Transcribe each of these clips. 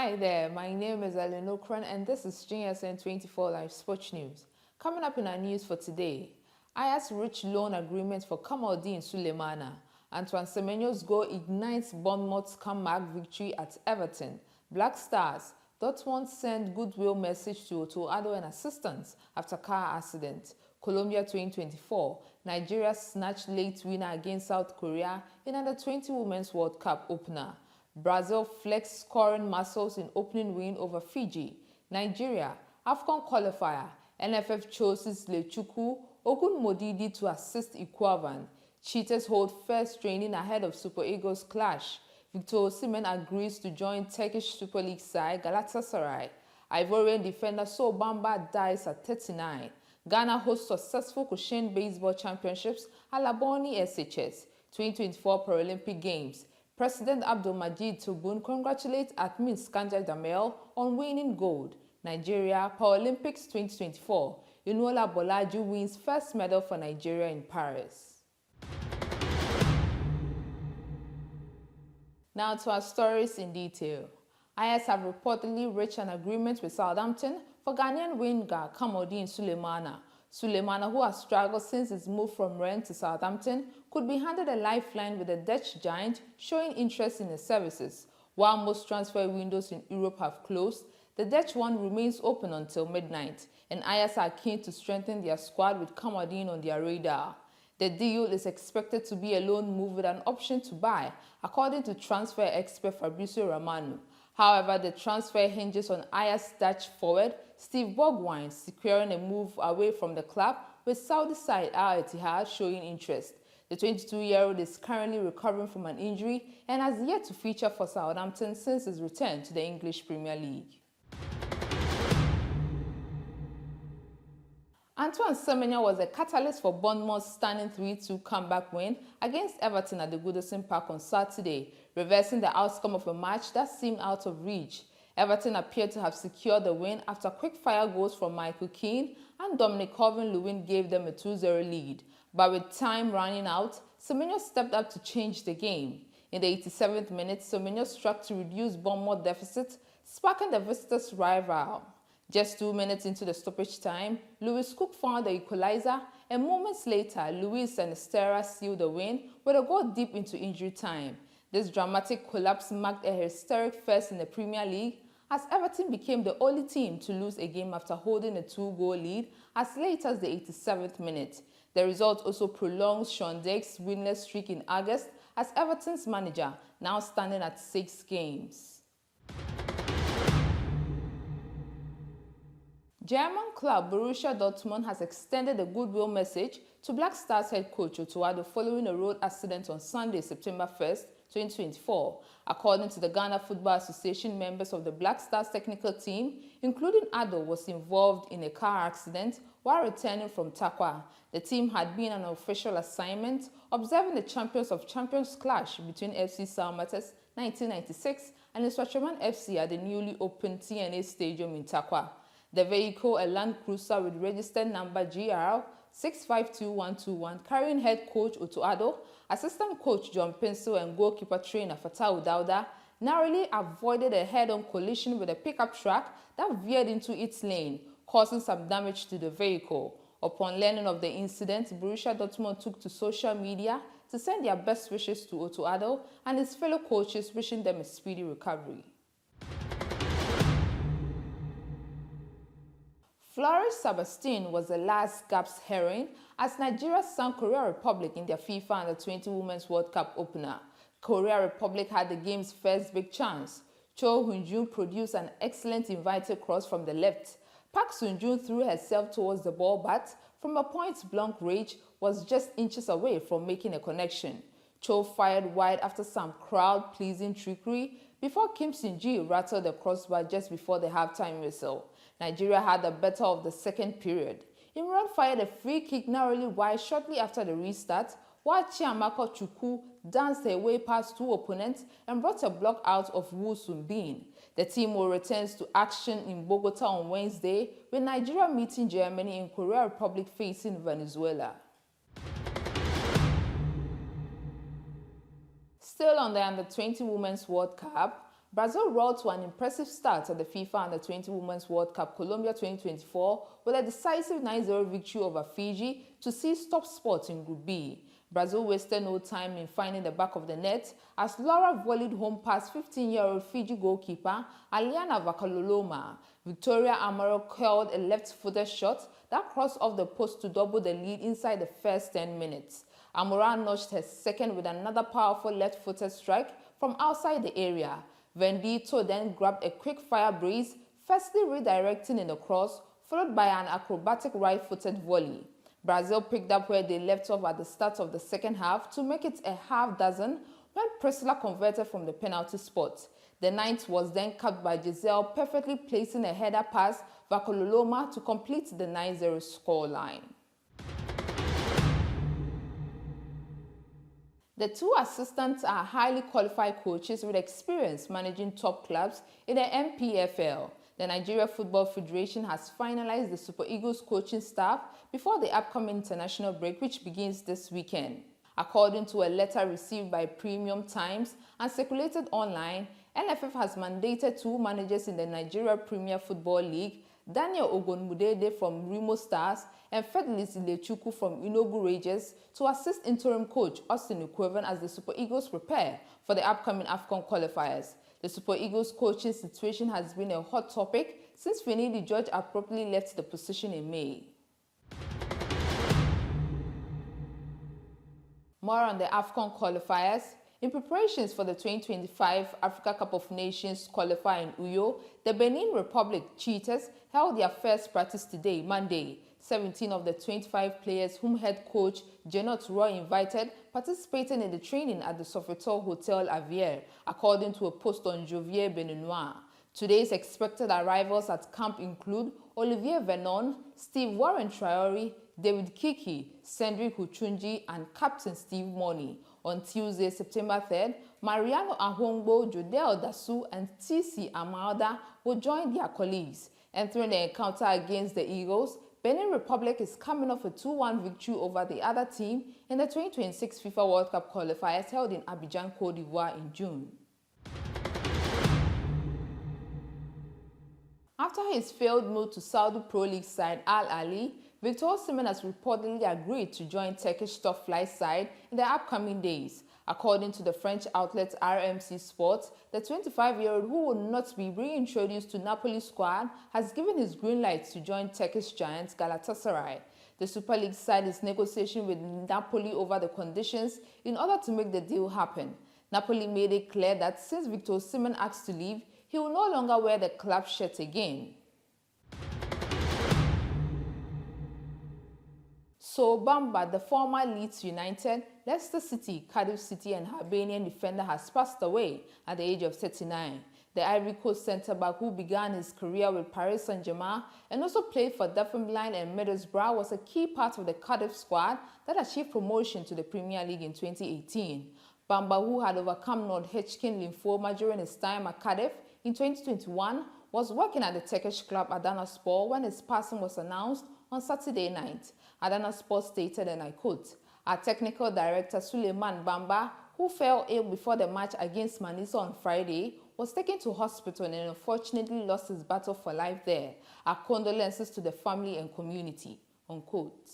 Hi there, my name is Elinokran and this is GSN 24 Live Sports News. Coming up in our news for today, Ajax reached loan agreement for Kamaldeen Sulemana. Antoine Semenyo's goal ignites Bournemouth's comeback victory at Everton. Black Stars, Dortmund sent goodwill message to Otto and assistants after car accident. Colombia 2024, Nigeria snatched late winner against South Korea in Under-20 Women's World Cup opener. Brazil flexed scoring muscles in opening win over Fiji. Nigeria, AFCON qualifier, NFF chooses Lechukwu Ogunmodidi to assist Ikwavan. Cheaters hold first training ahead of Super Eagles clash. Victor Osimhen agrees to join Turkish Super League side Galatasaray. Ivorian defender So Bamba dies at 39. Ghana hosts successful Cochin Baseball Championships at Laboni SHS 2024 Paralympic Games. President Abdul Majid Tubun congratulates admin Skanja Jamel on winning gold. Nigeria Paralympics 2024. Inola Bolaju wins first medal for Nigeria in Paris. Now to our stories in detail. Ajax have reportedly reached an agreement with Southampton for Ghanaian winger Kamaldeen Sulemana. Sulemana, who has struggled since his move from Rennes to Southampton, could be handed a lifeline with the Dutch giant showing interest in his services. While most transfer windows in Europe have closed, the Dutch one remains open until midnight, and Ajax are keen to strengthen their squad with Kamaldeen on their radar. The deal is expected to be a loan move with an option to buy, according to transfer expert Fabrizio Romano. However, the transfer hinges on Ajax Dutch forward Steve Bergwijn securing a move away from the club, with Saudi side Al Ittihad showing interest. The 22-year-old is currently recovering from an injury and has yet to feature for Southampton since his return to the English Premier League. Antoine Semenyo was a catalyst for Bournemouth's stunning 3-2 comeback win against Everton at the Goodison Park on Saturday, reversing the outcome of a match that seemed out of reach. Everton appeared to have secured the win after quick-fire goals from Michael Keane and Dominic Calvert-Lewin gave them a 2-0 lead. But with time running out, Semenyo stepped up to change the game. In the 87th minute, Semenyo struck to reduce Bournemouth's deficit, sparking the visitors' rival. Just 2 minutes into the stoppage time, Lewis Cook found the equalizer, and moments later, Luis and Estera sealed the win with a goal deep into injury time. This dramatic collapse marked a historic first in the Premier League, as Everton became the only team to lose a game after holding a 2-goal lead as late as the 87th minute. The result also prolongs Sean Dyche's winless streak in August as Everton's manager, now standing at 6 games. German club Borussia Dortmund has extended a goodwill message to Black Stars head coach Otto following a road accident on Sunday, September 1st, 2024. According to the Ghana Football Association, members of the Black Stars technical team, including Addo, was involved in a car accident while returning from Takwa. The team had been on an official assignment observing the Champions of Champions clash between FC Salmates 1996 and Instructman FC at the newly opened TNA Stadium in Takwa. The vehicle, a Land Cruiser with registered number GR 652121, carrying head coach Otto Addo, assistant coach John Pencil and goalkeeper trainer Fatau Dauda, narrowly avoided a head-on collision with a pickup truck that veered into its lane, causing some damage to the vehicle. Upon learning of the incident, Borussia Dortmund took to social media to send their best wishes to Otto Addo and his fellow coaches, wishing them a speedy recovery. Flourish Sebastian was the last gasp heroine as Nigeria sank Korea Republic in their FIFA Under-20 Women's World Cup opener. Korea Republic had the game's first big chance. Cho Hoon-jun produced an excellent invited cross from the left. Park Soon-jun threw herself towards the ball but, from a point-blank range, was just inches away from making a connection. Cho fired wide after some crowd-pleasing trickery before Kim Sin-ji rattled the crossbar just before the halftime whistle. Nigeria had the better of the second period. Imran fired a free kick narrowly wide shortly after the restart, while Chiamaka Chukwu danced her way past two opponents and brought a block out of Wu Sun-bin. The team will return to action in Bogota on Wednesday, with Nigeria meeting Germany and Korea Republic facing Venezuela. Still on the Under-20 Women's World Cup, Brazil rolled to an impressive start at the FIFA Under-20 Women's World Cup Colombia 2024 with a decisive 9-0 victory over Fiji to seize top spot in Group B. Brazil wasted no time in finding the back of the net as Laura volleyed home past 15-year-old Fiji goalkeeper Aliana Vakaloloma. Victoria Amaro curled a left-footed shot that crossed off the post to double the lead inside the first 10 minutes. Amora notched her second with another powerful left-footed strike from outside the area. Vendito then grabbed a quick-fire brace, firstly redirecting in the cross, followed by an acrobatic right-footed volley. Brazil picked up where they left off at the start of the second half to make it a half dozen when Priscilla converted from the penalty spot. The ninth was then capped by Giselle perfectly placing a header past Vakololoma to complete the 9-0 scoreline. The two assistants are highly qualified coaches with experience managing top clubs in the MPFL. The Nigeria Football Federation has finalized the Super Eagles coaching staff before the upcoming international break, which begins this weekend. According to a letter received by Premium Times and circulated online, NFF has mandated two managers in the Nigeria Premier Football League, Daniel Ogonmudede from Remo Stars and Fedlis Ilechukwu from Enugu Rangers, to assist interim coach Austin Ukweven as the Super Eagles prepare for the upcoming AFCON qualifiers. The Super Eagles coaching situation has been a hot topic since Finidi George abruptly left the position in May. More on the AFCON qualifiers. In preparations for the 2025 Africa Cup of Nations qualifier in Uyo, the Benin Republic Cheetahs held their first practice today, Monday. 17 of the 25 players whom head coach Janot Roy invited participated in the training at the Sofitel Hotel Avier, according to a post on Jovier Beninois. Today's expected arrivals at camp include Olivier Vernon, Steve Warren Traore, David Kiki, Cendric Huchunji, and Captain Steve Money. On Tuesday, September 3rd, Mariano Ahongbo, Jodel Dasu, and TC Amalda will join their colleagues. Entering the encounter against the Eagles, Benin Republic is coming off a 2-1 victory over the other team in the 2026 FIFA World Cup qualifiers held in Abidjan, Cote d'Ivoire in June. After his failed move to Saudi Pro League side Al Ahly, Victor Osimhen has reportedly agreed to join Turkish top flight side in the upcoming days. According to the French outlet RMC Sports, the 25-year-old, who will not be reintroduced to Napoli squad, has given his green light to join Turkish giants Galatasaray. The Super League side is negotiating with Napoli over the conditions in order to make the deal happen. Napoli made it clear that since Victor Osimhen asked to leave, he will no longer wear the club shirt again. So Bamba, the former Leeds United, Leicester City, Cardiff City and Hibernian defender, has passed away at the age of 39. The Ivory Coast centre-back, who began his career with Paris Saint-Germain and also played for Dunfermline and Middlesbrough, was a key part of the Cardiff squad that achieved promotion to the Premier League in 2018. Bamba, who had overcome non-Hodgkin lymphoma during his time at Cardiff in 2021, was working at the Turkish club Adanaspor when his passing was announced on Saturday night. Adanaspor stated, and I quote, "Our technical director Suleiman Bamba, who fell ill before the match against Manisa on Friday, was taken to hospital and unfortunately lost his battle for life there. Our condolences to the family and community," unquote.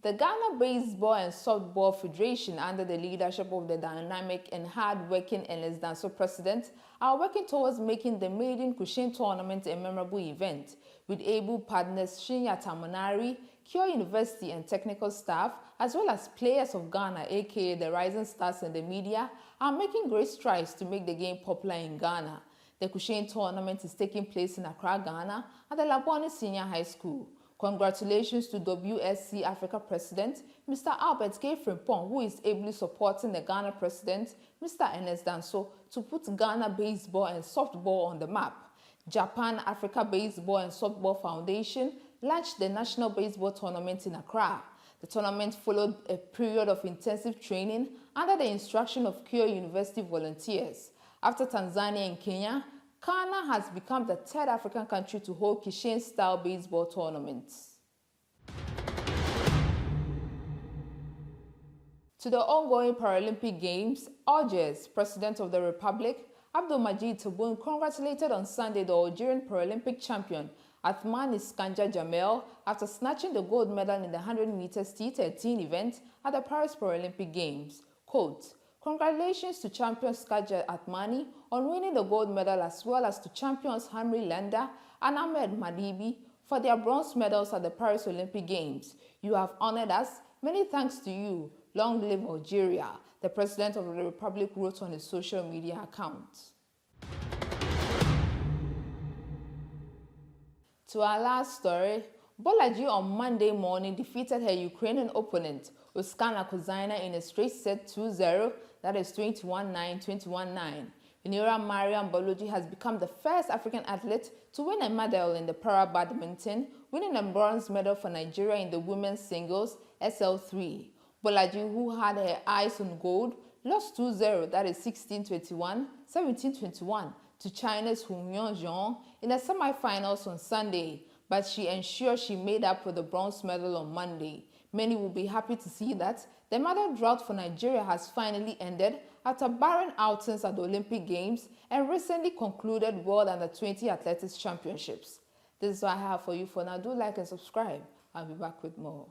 The Ghana Baseball and Softball Federation, under the leadership of the dynamic and hard-working Ernest Danso president, are working towards making the maiden Kushin tournament a memorable event, with able partners Shinya Tamanari, Kyo University and technical staff, as well as players of Ghana, aka the rising stars in the media, are making great strides to make the game popular in Ghana. The Kushin tournament is taking place in Accra, Ghana, at the Labone Senior High School. Congratulations to WSC Africa President, Mr. Albert K. Frimpong, who is ably supporting the Ghana President, Mr. Ernest Danso, to put Ghana baseball and softball on the map. Japan Africa Baseball and Softball Foundation launched the National Baseball Tournament in Accra. The tournament followed a period of intensive training under the instruction of Kyo University volunteers. After Tanzania and Kenya, Ghana has become the third African country to hold Kishin-style baseball tournaments. To the ongoing Paralympic Games, Ajax, President of the Republic, Abdulmajid congratulated on Sunday the Algerian Paralympic champion Athmane Iskandar Jamel after snatching the gold medal in the 100 meters T13 event at the Paris Paralympic Games. Quote, "Congratulations to champion Iskandar Athmane on winning the gold medal, as well as to champions Henry Landa and Ahmed Madibi for their bronze medals at the Paris Olympic Games. You have honored us. Many thanks to you. Long live Algeria," the President of the Republic wrote on his social media account. To our last story, Bolaji on Monday morning defeated her Ukrainian opponent, Oksana Kozina, in a straight set 2-0, that is 21-9, 21-9. Unira Mariam Bolaji has become the first African athlete to win a medal in the para badminton, winning a bronze medal for Nigeria in the women's singles SL3. Bolaji, who had her eyes on gold, lost 2-0, that is 16-21, 17-21, to China's Hunyang Zhang in the semi-finals on Sunday, but she ensured she made up for the bronze medal on Monday. Many will be happy to see that the medal drought for Nigeria has finally ended after barren outings at the Olympic Games and recently concluded World Under-20 Athletics Championships. This is what I have for you for now. Do like and subscribe. I'll be back with more.